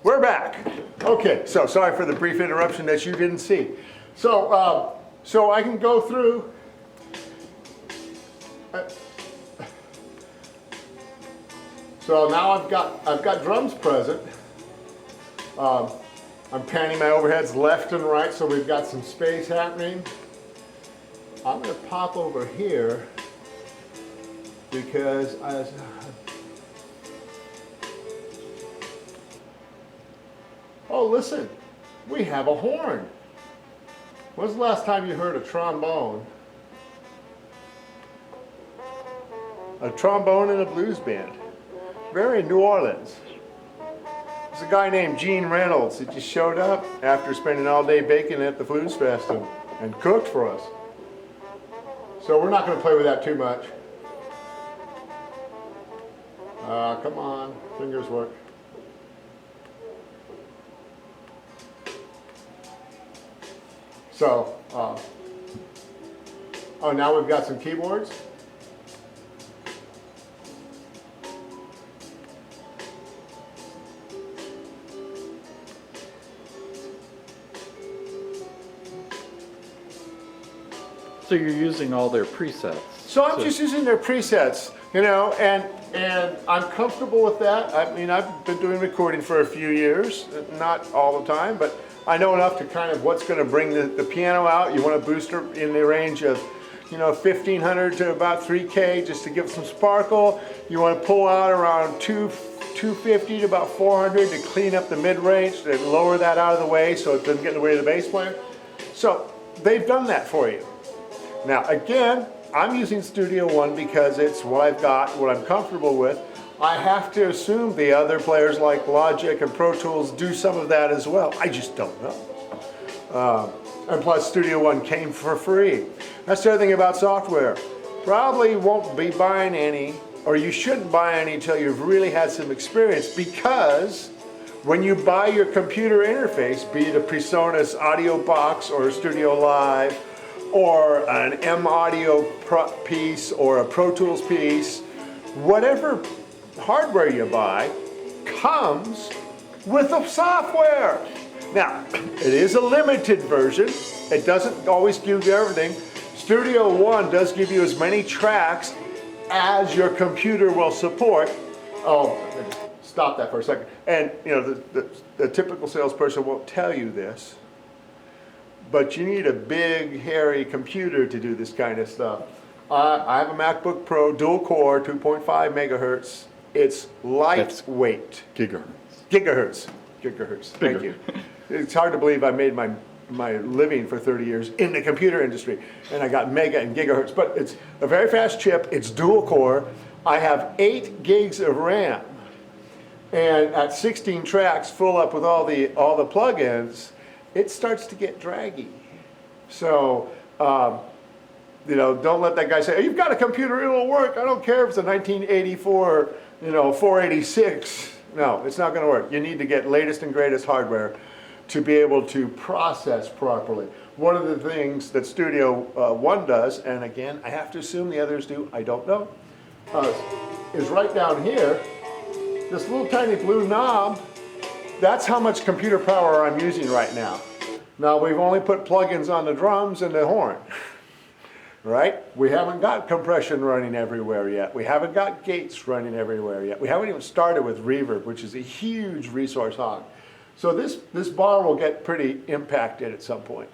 We're back. Okay, so sorry for the brief interruption that you didn't see. So, so I can go through. So now I've got drums present. I'm panning my overheads left and right, so we've got some space happening. I'm going to pop over here because oh, listen, we have a horn. When's the last time you heard a trombone? A trombone in a blues band. Very New Orleans. There's a guy named Gene Reynolds that just showed up after spending all day baking at the Blues Fest and cooked for us. So we're not going to play with that too much. Come on, fingers work. So, oh, now we've got some keyboards. So you're using all their presets. So I'm just using their presets, you know, and I'm comfortable with that. I mean, I've been doing recording for a few years, not all the time, but I know enough to kind of what's going to bring the piano out. You want a booster in the range of, you know, 1500 to about 3K just to give some sparkle. You want to pull out around 250 to about 400 to clean up the mid-range, to lower that out of the way so it doesn't get in the way of the bass player. So they've done that for you. Now again, I'm using StudioOne because it's what I've got, what I'm comfortable with. I have to assume the other players like Logic and Pro Tools do some of that as well. I just don't know. And plus StudioOne came for free. That's the other thing about software. Probably won't be buying any, or you shouldn't buy any until you've really had some experience, because when you buy your computer interface, be it a Pre-Sonus audio box or a Studio Live, or an M Audio piece or a Pro Tools piece, whatever hardware you buy comes with the software. Now, it is a limited version. It doesn't always give you everything. StudioOne does give you as many tracks as your computer will support. Oh, stop that for a second. And you know, the typical salesperson won't tell you this, but you need a big, hairy computer to do this kind of stuff. I have a MacBook Pro, dual core, 2.5 megahertz. It's lightweight. Gigahertz. Thank you. It's hard to believe I made my living for 30 years in the computer industry, and I got mega and gigahertz, but it's a very fast chip. It's dual core. I have 8 gigs of RAM, and at 16 tracks, full up with all the plugins, it starts to get draggy. So, you know, don't let that guy say, oh, you've got a computer, it'll work. I don't care if it's a 1984, you know, 486. No, it's not going to work. You need to get latest and greatest hardware to be able to process properly. One of the things that StudioOne does, and again, I have to assume the others do, I don't know, is right down here, this little tiny blue knob. That's how much computer power I'm using right now. Now we've only put plugins on the drums and the horn, right? We haven't got compression running everywhere yet. We haven't got gates running everywhere yet. We haven't even started with reverb, which is a huge resource hog. So this bar will get pretty impacted at some point.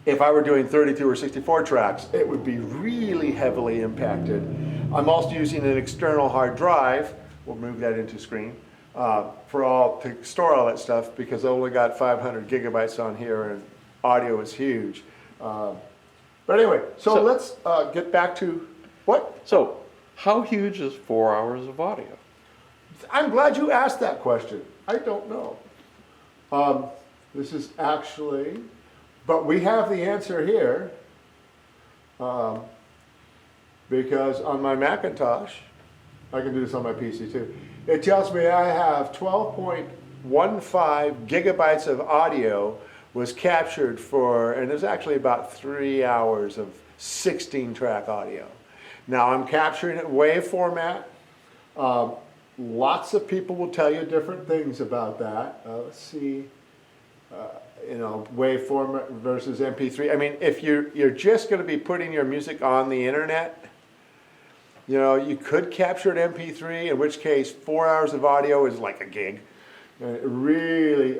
If I were doing 32 or 64 tracks, it would be really heavily impacted. I'm also using an external hard drive. We'll move that into screen. To store all that stuff, because I only got 500 gigabytes on here and audio is huge. But anyway, so let's get back to what? So how huge is 4 hours of audio? I'm glad you asked that question. I don't know. This is actually, but we have the answer here, because on my Macintosh, I can do this on my PC too. It tells me I have 12.15 gigabytes of audio was captured for, and there's actually about 3 hours of 16 track audio. Now I'm capturing it WAV format. Lots of people will tell you different things about that. Let's see, waveform versus MP3. I mean, if you're just going to be putting your music on the internet, you could capture an MP3, in which case 4 hours of audio is like a gig. And it really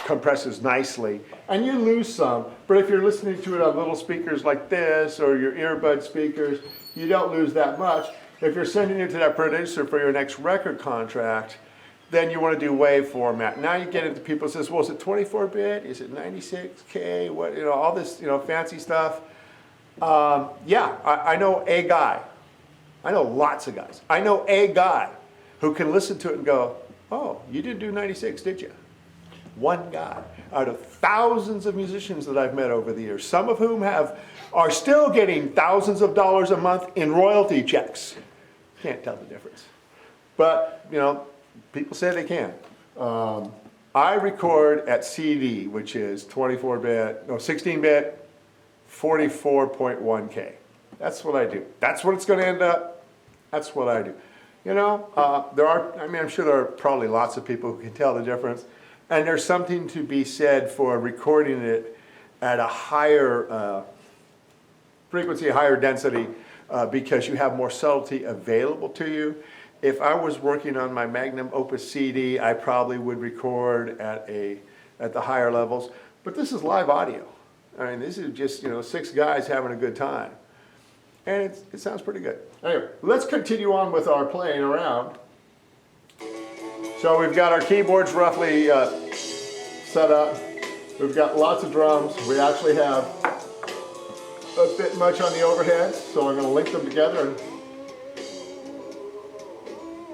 compresses nicely, and you lose some, but if you're listening to it on little speakers like this or your earbud speakers, you don't lose that much. If you're sending it to that producer for your next record contract, then you want to do wave format. Now you get into people who says, well, is it 24-bit? Is it 96K? What, all this, fancy stuff. Yeah, I know a guy. I know lots of guys. I know a guy who can listen to it and go, oh, you didn't do 96, did you? One guy out of thousands of musicians that I've met over the years, some of whom are still getting thousands of dollars a month in royalty checks. Can't tell the difference. But, people say they can. I record at CD, which is 16-bit, 44.1K. That's what I do. That's what it's going to end up. That's what I do. I'm sure there are probably lots of people who can tell the difference. And there's something to be said for recording it at a higher frequency, a higher density, because you have more subtlety available to you. If I was working on my magnum opus CD, I probably would record at the higher levels. But this is live audio. I mean, this is just 6 guys having a good time, and it sounds pretty good. Anyway, let's continue on with our playing around. So we've got our keyboards roughly set up. We've got lots of drums. We actually have a bit much on the overhead, so I'm going to link them together and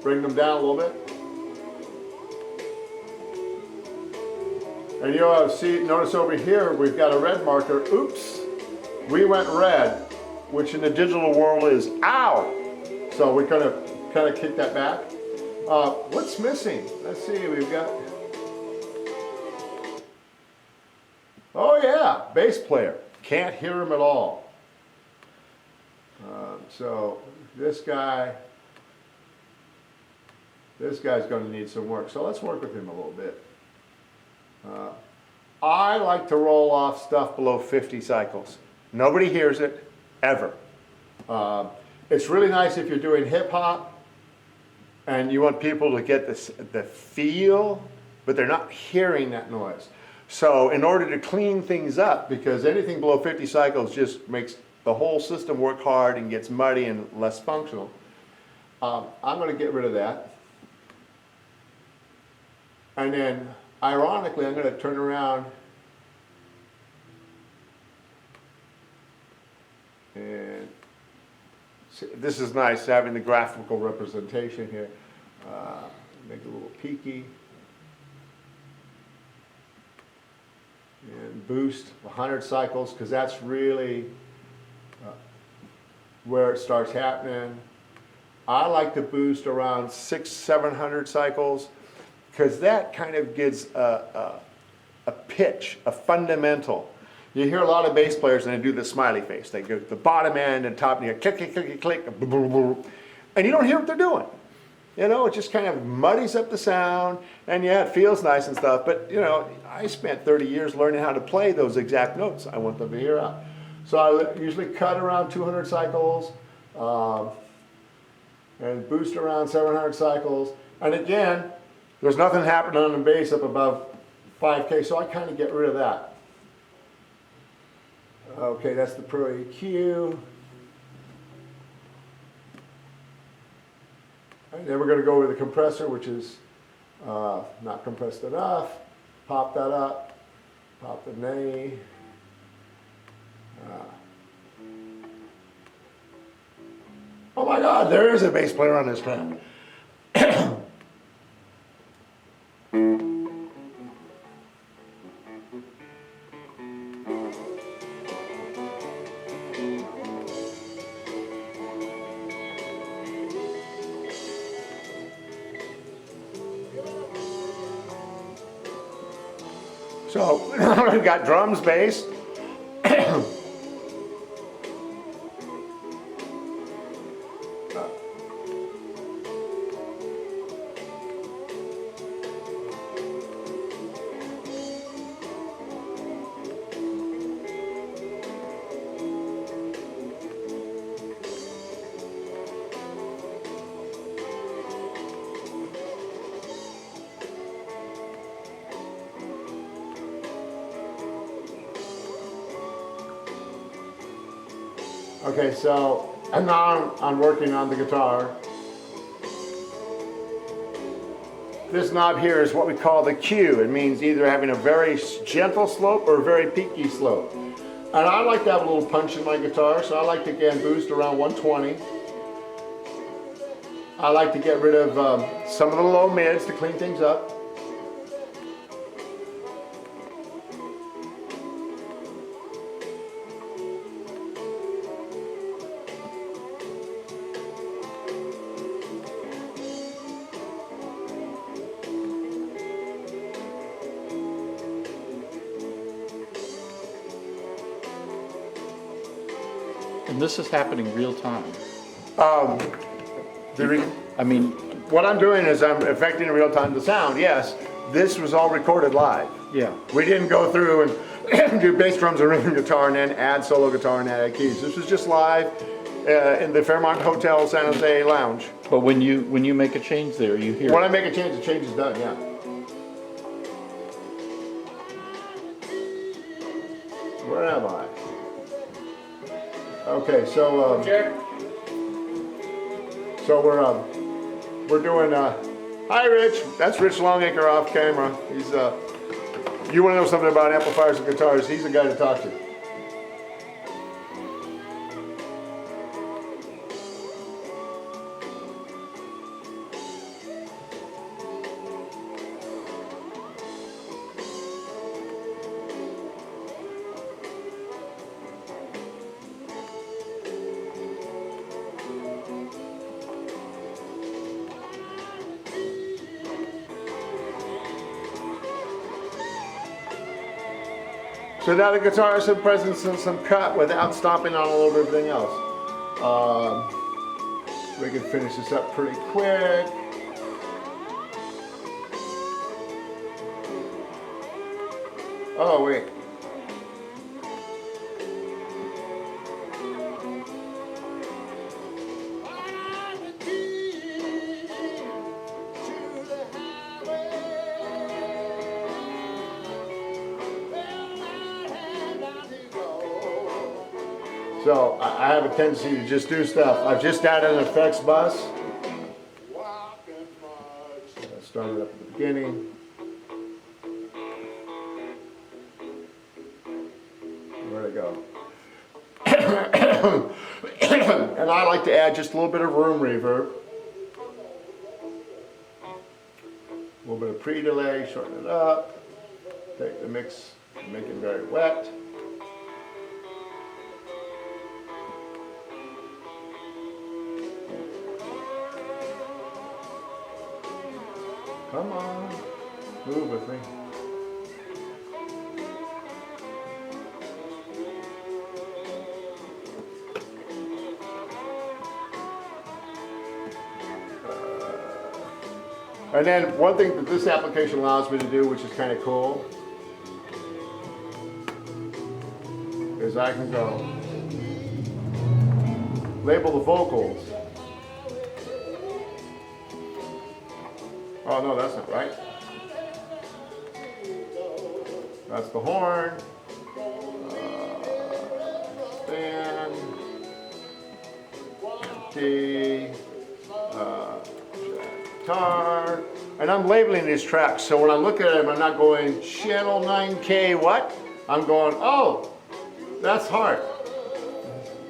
bring them down a little bit. And notice over here we've got a red marker. Oops, we went red, which in the digital world is ow. So we kind of kick that back. What's missing? Let's see, we've got, oh yeah, bass player. Can't hear him at all. So this guy's going to need some work. So let's work with him a little bit. I like to roll off stuff below 50 cycles. Nobody hears it, ever. It's really nice if you're doing hip hop and you want people to get the feel, but they're not hearing that noise. So in order to clean things up, because anything below 50 cycles just makes the whole system work hard and gets muddy and less functional, I'm going to get rid of that. And then, ironically, I'm going to turn around and this is nice having the graphical representation here. Make it a little peaky. And boost 100 cycles, because that's really where it starts happening. I like to boost around 600-700 cycles, because that kind of gives a pitch, a fundamental. You hear a lot of bass players and they do the smiley face. They go to the bottom end and top, and you go click, click, click, click, and you don't hear what they're doing. It just kind of muddies up the sound, and yeah, it feels nice and stuff, but I spent 30 years learning how to play those exact notes I want them to hear out. So I usually cut around 200 cycles, and boost around 700 cycles, and again, there's nothing happening on the bass up above 5K, so I kind of get rid of that. Okay, that's the Pro EQ. And then we're going to go with the compressor, which is not compressed enough. Pop that up. Pop the ney. Oh my God, there is a bass player on this track. So we've got drums, bass, Okay, so and now I'm working on the guitar. This knob here is what we call the Q. It means either having a very gentle slope or a very peaky slope. And I like to have a little punch in my guitar, so I like to again boost around 120. I like to get rid of some of the low mids to clean things up. And this is happening real time. I mean, What I'm doing is I'm affecting in real time the sound. Yes, this was all recorded live. yeah. We didn't go through and do bass drums and rhythm guitar and then add solo guitar and add keys. This was just live in the Fairmont Hotel San Jose lounge. But when you make a change there, you hear. When I make a change, the change is done, yeah. Where am I? Okay, so we're doing hi Rich, that's Rich Longacre off camera. He's you want to know something about amplifiers and guitars, he's the guy to talk to. So now the guitar has some presence and some cut without stomping on all over everything else. We can finish this up pretty quick. Oh wait. So I have a tendency to just do stuff. I've just added an effects bus. I started up at the beginning. Where'd it go? And I like to add just a little bit of room reverb. A little bit of pre-delay, shorten it up. Take the mix and make it very wet. Come on, move with me. And then one thing that this application allows me to do, which is kind of cool, is I can go label the vocals. Oh no, that's not right. That's the horn. Stand. D. Guitar. And I'm labeling these tracks, so when I look at them, I'm not going channel 9K what? I'm going, oh, that's hard.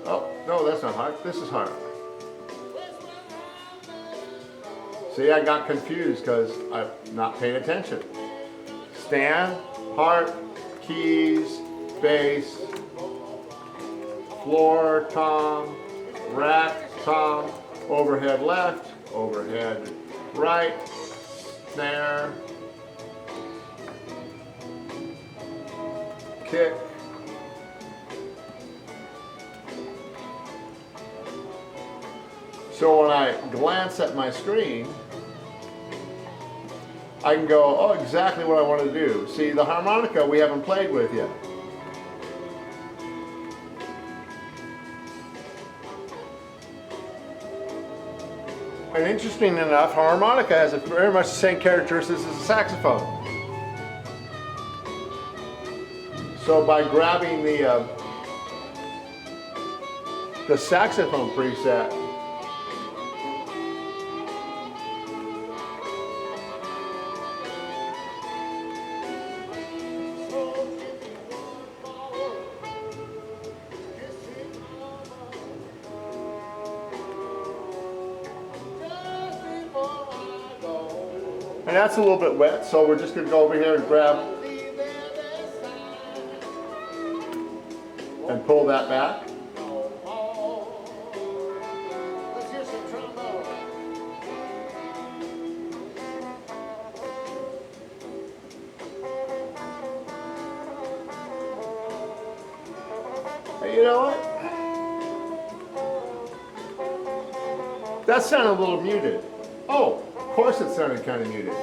Oh, no, that's not hard. This is hard. See, I got confused because I'm not paying attention. Stand, harp, keys, bass, floor, tom, rack, tom, overhead left, overhead right, snare, kick. So when I glance at my screen, I can go, oh, exactly what I want to do. See, the harmonica we haven't played with yet. And interesting enough, harmonica has very much the same characteristics as a saxophone. So by grabbing the the saxophone preset. And that's a little bit wet, so we're just going to go over here and grab and pull that back. Hey, you know what? That sounded a little muted. Oh, of course it sounded kind of muted.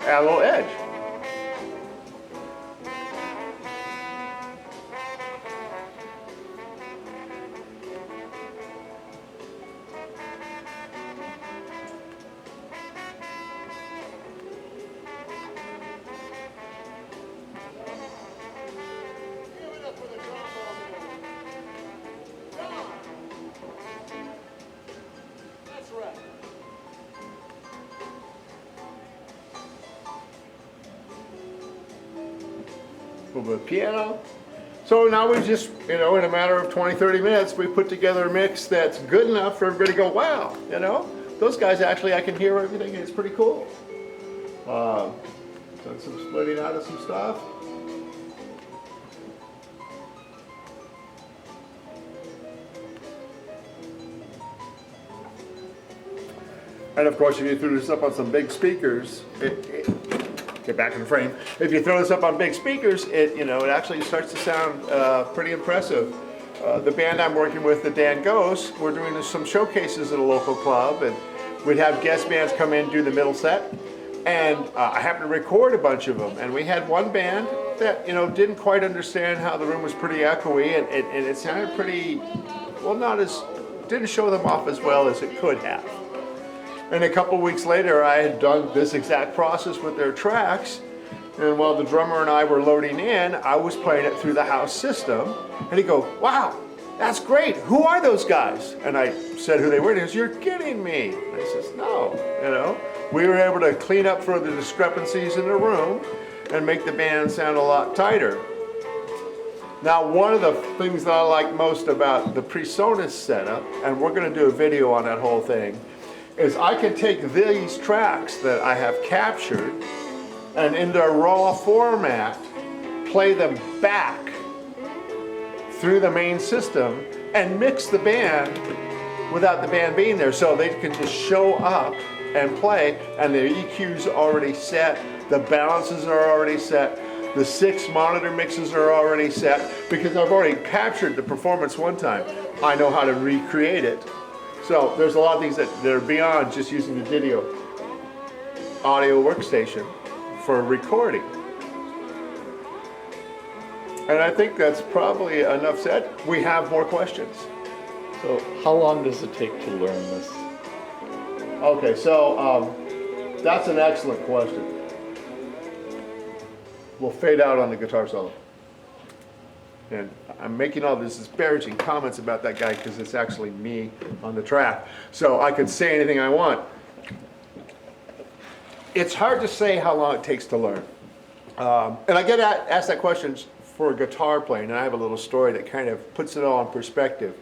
Add a little edge. A little bit of piano. So now we just, in a matter of 20-30 minutes, we put together a mix that's good enough for everybody to go, wow, those guys actually, I can hear everything, and it's pretty cool. Done some splitting out of some stuff. And of course, if you threw this up on some big speakers, get back in the frame. If you throw this up on big speakers, it actually starts to sound pretty impressive. The band I'm working with, the Dan Ghosts, we're doing some showcases at a local club, and we'd have guest bands come in, do the middle set, and I happened to record a bunch of them. And we had one band that didn't quite understand how the room was pretty echoey, and it sounded pretty, well, didn't show them off as well as it could have. And a couple weeks later, I had done this exact process with their tracks, and while the drummer and I were loading in, I was playing it through the house system, and he'd go, wow, that's great, who are those guys? And I said who they were, and he goes, you're kidding me. And I says, no, we were able to clean up for the discrepancies in the room and make the band sound a lot tighter. Now, one of the things that I like most about the Pre-Sonus setup, and we're gonna do a video on that whole thing, is I can take these tracks that I have captured and in their raw format, play them back through the main system and mix the band without the band being there. So they can just show up and play, and the EQ's already set, the balances are already set, the 6 monitor mixes are already set, because I've already captured the performance one time. I know how to recreate it. So there's a lot of things that are beyond just using the video audio workstation for recording. And I think that's probably enough said. We have more questions. So how long does it take to learn this? Okay, so that's an excellent question. We'll fade out on the guitar solo. And I'm making all these disparaging comments about that guy because it's actually me on the track. So I could say anything I want. It's hard to say how long it takes to learn. And I get asked that question for guitar playing, and I have a little story that kind of puts it all in perspective.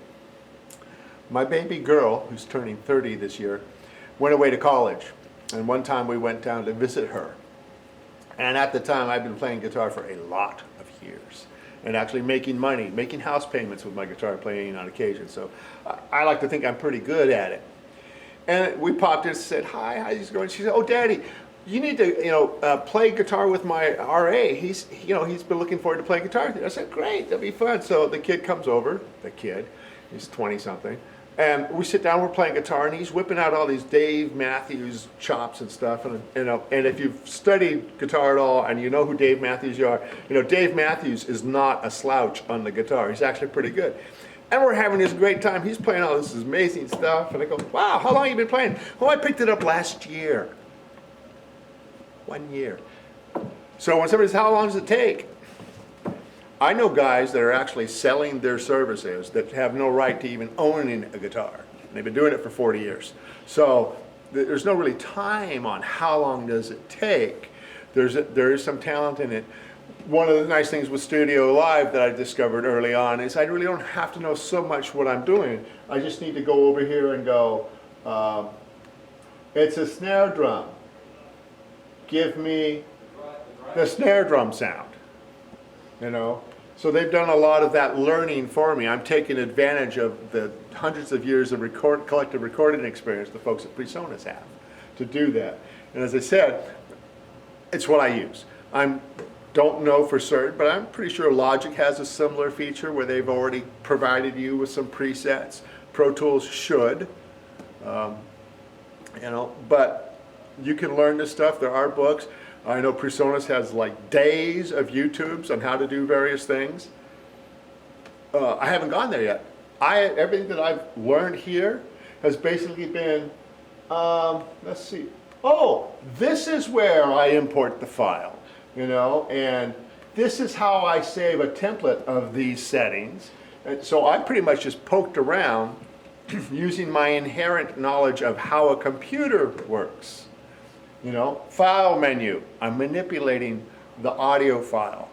My baby girl, who's turning 30 this year, went away to college. And one time we went down to visit her. And at the time, I'd been playing guitar for a lot of years, and actually making money, making house payments with my guitar playing on occasion. So I like to think I'm pretty good at it. And we popped in and said, hi, how's it going? She said, oh, Daddy, you need to play guitar with my RA. He's been looking forward to playing guitar with you. I said, great, that'll be fun. So the kid comes over, he's 20 something. And we sit down, we're playing guitar, and he's whipping out all these Dave Matthews chops and stuff. And if you've studied guitar at all and you know who Dave Matthews are, Dave Matthews is not a slouch on the guitar. He's actually pretty good. And we're having this great time. He's playing all this amazing stuff. And I go, wow, how long have you been playing? Oh, I picked it up last year. 1 year. So when somebody says, how long does it take? I know guys that are actually selling their services that have no right to even owning a guitar. They've been doing it for 40 years. So there's no really time on how long does it take. There is some talent in it. One of the nice things with Studio Live that I discovered early on is I really don't have to know so much what I'm doing. I just need to go over here and go, it's a snare drum. Give me the snare drum sound, you know? So they've done a lot of that learning for me. I'm taking advantage of the hundreds of years of collective recording experience the folks at Pre-Sonus have to do that. And as I said, it's what I use. I don't know for certain, but I'm pretty sure Logic has a similar feature where they've already provided you with some presets. Pro Tools should, you know, but you can learn this stuff. There are books. I know Pre-Sonus has like days of YouTubes on how to do various things. I haven't gone there yet. Everything that I've learned here has basically been, let's see. Oh, this is where I import the file, you know, and this is how I save a template of these settings. And so I pretty much just poked around using my inherent knowledge of how a computer works. You know, file menu, I'm manipulating the audio file.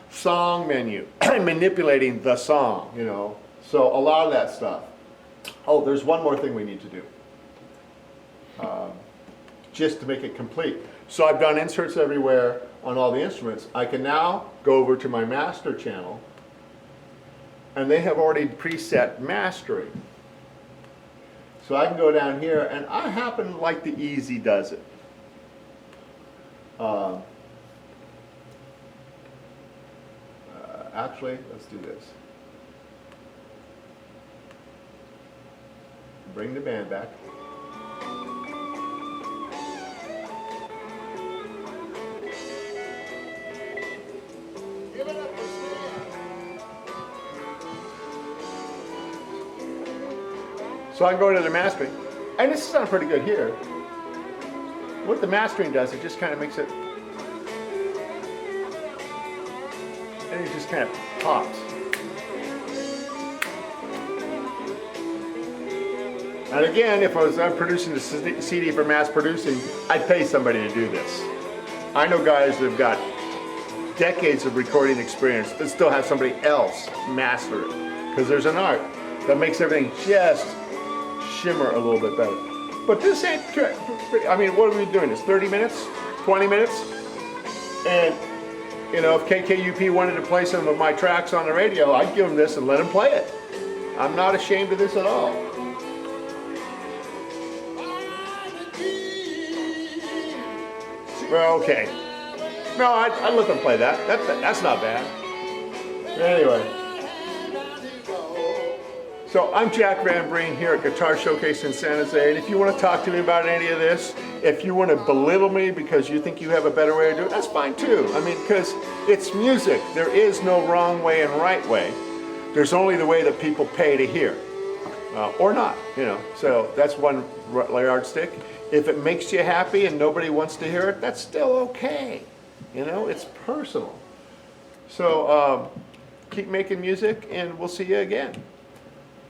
Song menu, I'm manipulating the song, you know. So a lot of that stuff. Oh, there's one more thing we need to do. Just to make it complete. So I've done inserts everywhere on all the instruments. I can now go over to my master channel, and they have already preset mastering. So I can go down here, and I happen to like the easy does it. Actually, let's do this. Bring the band back. So I can go to the mastering, and this sounds pretty good here. What the mastering does, it just kind of makes it, and it just kind of pops. And again, if I'm producing a CD for mass producing, I'd pay somebody to do this. I know guys that have got decades of recording experience that still have somebody else master it, because there's an art that makes everything just shimmer a little bit better. But this ain't, I mean, what are we doing? It's 30 minutes, 20 minutes? And, you know, if KKUP wanted to play some of my tracks on the radio, I'd give them this and let them play it. I'm not ashamed of this at all. Well, okay. No, I'd let them play that. That's not bad. Anyway. So I'm Jack Van Breen here at Guitar Showcase in San Jose, and if you want to talk to me about any of this, if you want to belittle me because you think you have a better way to do it, that's fine too. I mean, because it's music. There is no wrong way and right way. There's only the way that people pay to hear, or not, you know. So that's one yardstick. If it makes you happy and nobody wants to hear it, that's still okay. You know, it's personal. So keep making music, and we'll see you again.